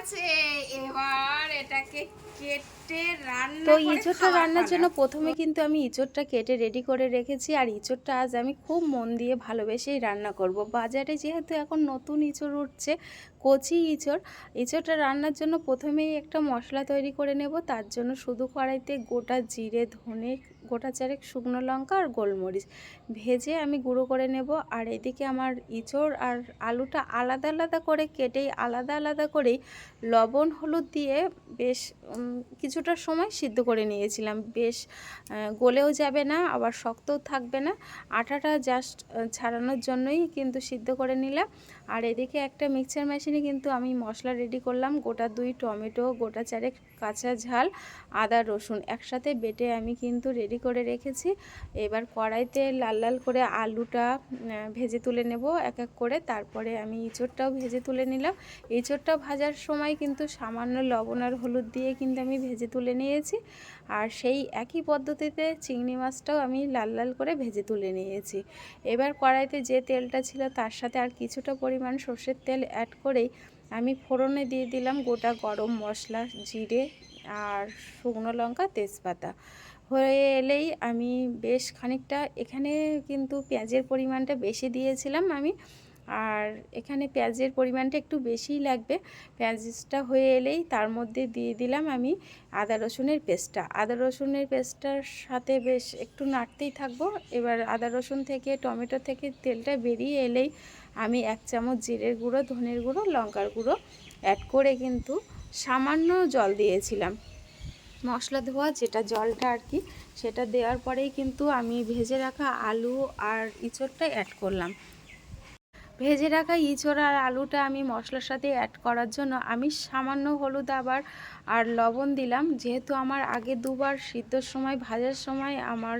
আছে। এবার এটাকে কেটে তো রান্না করে ইঁচড়টা খাওয়ার রান্নার পালা। জন্য প্রথমে কিন্তু আমি ইঁচড়টা কেটে রেডি করে রেখেছি। আর ইঁচড়টা আজ আমি খুব মন দিয়ে ভালোবেসেই রান্না করব। বাজারে যেহেতু এখন নতুন ইঁচড় উঠছে, কচি ইঁচড়, ইঁচড়টা রান্নার জন্য প্রথমেই একটা মশলা তৈরি করে নেব। তার জন্য শুধু কড়াইতে গোটা জিরে, ধনে, গোটা চারেক শুকনো লঙ্কা আর গোলমরিচ ভেজে আমি গুঁড়ো করে নেব। আর এদিকে আমার ইঁচড় আর আলুটা আলাদা আলাদা করে কেটেই আলাদা আলাদা করেই লবণ হলুদ দিয়ে বেশ কিছুটা সময় সিদ্ধ করে নিয়েছিলাম। বেশ গলেও যাবে না, আবার শক্তও থাকবে না, আটাটা জাস্ট ছাড়ানোর জন্যই কিন্তু সিদ্ধ করে নিলাম। আর এদিকে একটা মিক্সচার মেশিনে কিন্তু আমি মশলা রেডি করলাম। গোটা 2 টমেটো, গোটা চারেক কাঁচা ঝাল, আদা রসুন একসাথে বেটে আমি কিন্তু রেডি করে রেখেছি। এবার কড়াইতে লাল লাল করে আলুটা ভেজে তুলে নেব এক এক করে। তারপরে আমি ইঁচড়টাও ভেজে তুলে নিলাম। ইঁচড়টা ভাজার সময় কিন্তু সামান্য লবণ আর হলুদ দিয়ে কিন্তু আমি ভেজে তুলে নিয়েছি। আর সেই একই পদ্ধতিতে চিংড়ি মাছটাও আমি লাল লাল করে ভেজে তুলে নিয়েছি। এবার কড়াইতে যে তেলটা ছিল তার সাথে আর কিছুটা পরিমাণ সর্ষের তেল অ্যাড করেই আমি ফোড়নে দিয়ে দিলাম গোটা গরম মশলা, জিরে আর শুকনো লঙ্কা, তেজপাতা। হয়ে এলেই আমি বেশ খানিকটা, এখানে কিন্তু পেঁয়াজের পরিমাণটা বেশি দিয়েছিলাম আমি, আর এখানে পেঁয়াজের পরিমাণটা একটু বেশিই লাগবে। পেঁয়াজটা হয়ে এলেই তার মধ্যে দিয়ে দিলাম আমি আদা রসুনের পেস্টটা। আদা রসুনের পেস্টটার সাথে বেশ একটু নাড়তেই থাকবো। এবার আদা রসুন থেকে, টমেটো থেকে তেলটা বেরিয়ে এলেই আমি 1 চামচ জিরের গুঁড়ো, ধনের গুঁড়ো, লঙ্কার গুঁড়ো অ্যাড করে কিন্তু সামান্য জল দিয়েছিলাম। মশলা ধোয়া যেটা জলটা আর কি, সেটা দেওয়ার পরেই কিন্তু আমি ভেজে রাখা আলু আর ইঁচড়টা অ্যাড করলাম। ভেজে রাখা ইঁচড় আর আলুটা আমি মশলার সাথে অ্যাড করার জন্য আমি সামান্য হলুদ আবার আর লবণ দিলাম। যেহেতু আমার আগে দুবার সিদ্ধর সময়, ভাজার সময় আমার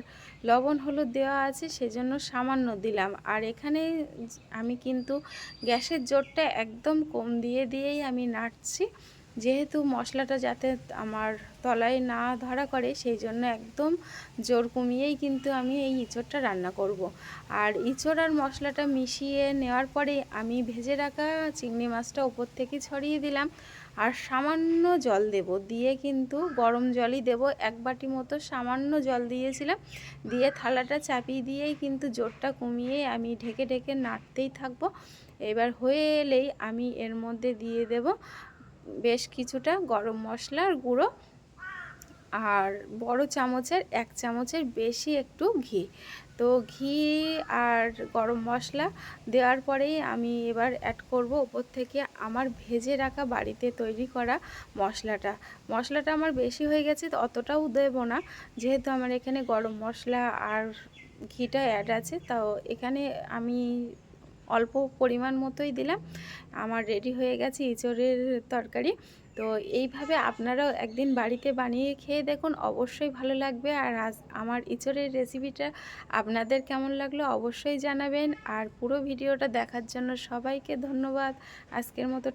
লবণ হলুদ দেওয়া আছে, সেজন্য সামান্য দিলাম। আর এখানে আমি কিন্তু গ্যাসের জোরটা একদম কম দিয়েই আমি নাড়ছি, যেহেতু মশলাটা যাতে আমার তলায় না ধরা করে, সেই জন্য একদম জোর কমিয়েই কিন্তু আমি এই ইঁচড়টা রান্না করব। আর ইঁচড় আর মশলাটা মিশিয়ে নেওয়ার পরে আমি ভেজে রাখা চিংড়ি মাছটা ওপর থেকে ছড়িয়ে দিলাম। আর সামান্য জল দেব, দিয়ে কিন্তু গরম জলই দেব, 1 বাটি মতো সামান্য জল দিয়েছিলাম। দিয়ে থালাটা চাপিয়ে দিয়েই কিন্তু জোরটা কমিয়ে আমি ঢেকে ঢেকে নাড়তেই থাকবো। এবার হয়ে এলেই আমি এর মধ্যে দিয়ে দেব বেশ কিছুটা গরম মশলার গুঁড়ো আর বড় চামচের 1 চামচের বেশি একটু ঘি। তো ঘি আর গরম মশলা দেওয়ার পরেই আমি এবার অ্যাড করব ওপর থেকে আমার ভেজে রাখা বাড়িতে তৈরি করা মশলাটা। মশলাটা আমার বেশি হয়ে গেছে, তো অতটাও দেব না, যেহেতু আমার এখানে গরম মশলা আর ঘিটা অ্যাড আছে। তাও এখানে আমি অল্প পরিমাণ মতোই দিলাম। আমার রেডি হয়ে গেছে ইঁচড়ের তরকারি। তো এইভাবে আপনারাও একদিন বাড়িতে বানিয়ে খেয়ে দেখুন, অবশ্যই ভালো লাগবে। আর আজ আমার ইঁচড়ের রেসিপিটা আপনাদের কেমন লাগলো অবশ্যই জানাবেন। আর পুরো ভিডিওটা দেখার জন্য সবাইকে ধন্যবাদ। আজকের মতো